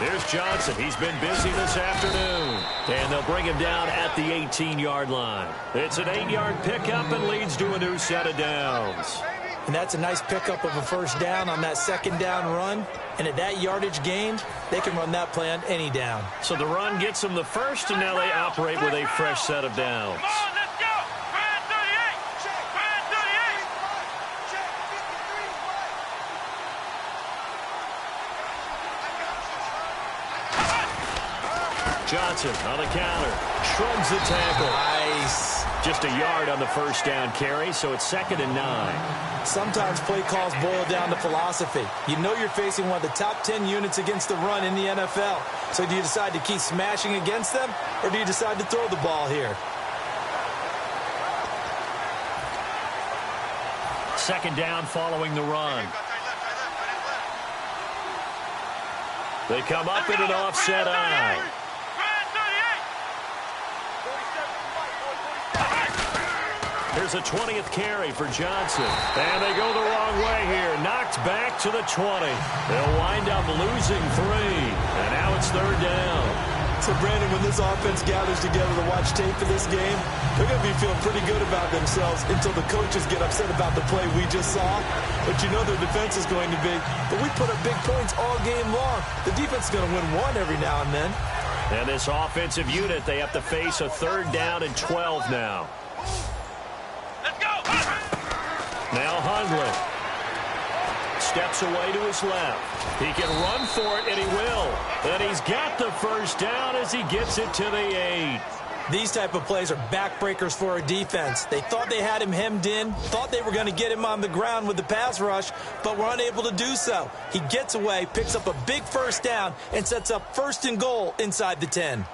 There's Johnson. He's been busy this afternoon. And they'll bring him down at the 18-yard line. It's an 8-yard pickup and leads to a new set of downs. And that's a nice pickup of a 1st down on that 2nd down run. And at that yardage gained, they can run that play on any down. So the run gets them the first, and now they operate with a fresh set of downs. Johnson on the counter. Shrugs the tackle. Nice. Just a yard on the 1st down carry, so it's 2nd and 9. Sometimes play calls boil down to philosophy. You know you're facing one of the top 10 units against the run in the NFL. So do you decide to keep smashing against them, or do you decide to throw the ball here? 2nd down following the run. They come up in an offset eye. Here's a 20th carry for Johnson. And they go the wrong way here. Knocked back to the 20. They'll wind up losing 3. And now it's 3rd down. So, Brandon, when this offense gathers together to watch tape for this game, they're going to be feeling pretty good about themselves until the coaches get upset about the play we just saw. But you know their defense is going to be. But we put up big points all game long. The defense is going to win one every now and then. And this offensive unit, they have to face a 3rd down and 12 now. Now Hundley steps away to his left. He can run for it, and he will. And he's got the 1st down as he gets it to the 8. These type of plays are backbreakers for a defense. They thought they had him hemmed in, thought they were going to get him on the ground with the pass rush, but were unable to do so. He gets away, picks up a big 1st down, and sets up 1st and goal inside the 10.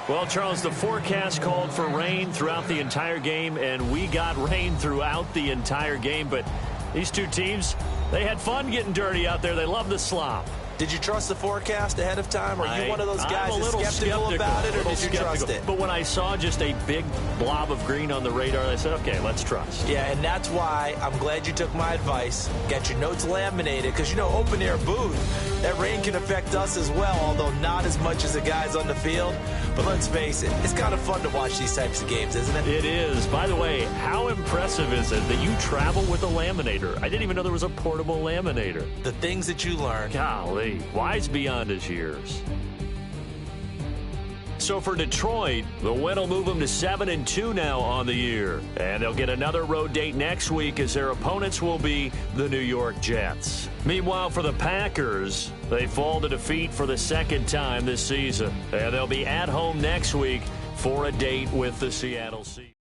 Well, Charles, the forecast called for rain throughout the entire game, and we got rain throughout the entire game. But these two teams, they had fun getting dirty out there. They love the slop. Did you trust the forecast ahead of time? Or are you one of those guys that's skeptical about it, or did you trust it? But when I saw just a big blob of green on the radar, I said, okay, let's trust. Yeah, and that's why I'm glad you took my advice. Got your notes laminated, because, you know, open-air booth, that rain It can affect us as well, although not as much as the guys on the field. But let's face it, it's kind of fun to watch these types of games, isn't it? It is. By the way, how impressive is it that you travel with a laminator? I didn't even know there was a portable laminator. The things that you learn. Golly, wise beyond his years. So for Detroit, the win will move them to 7-2 now on the year. And they'll get another road date next week as their opponents will be the New York Jets. Meanwhile, for the Packers, they fall to defeat for the second time this season. And they'll be at home next week for a date with the Seattle Seahawks.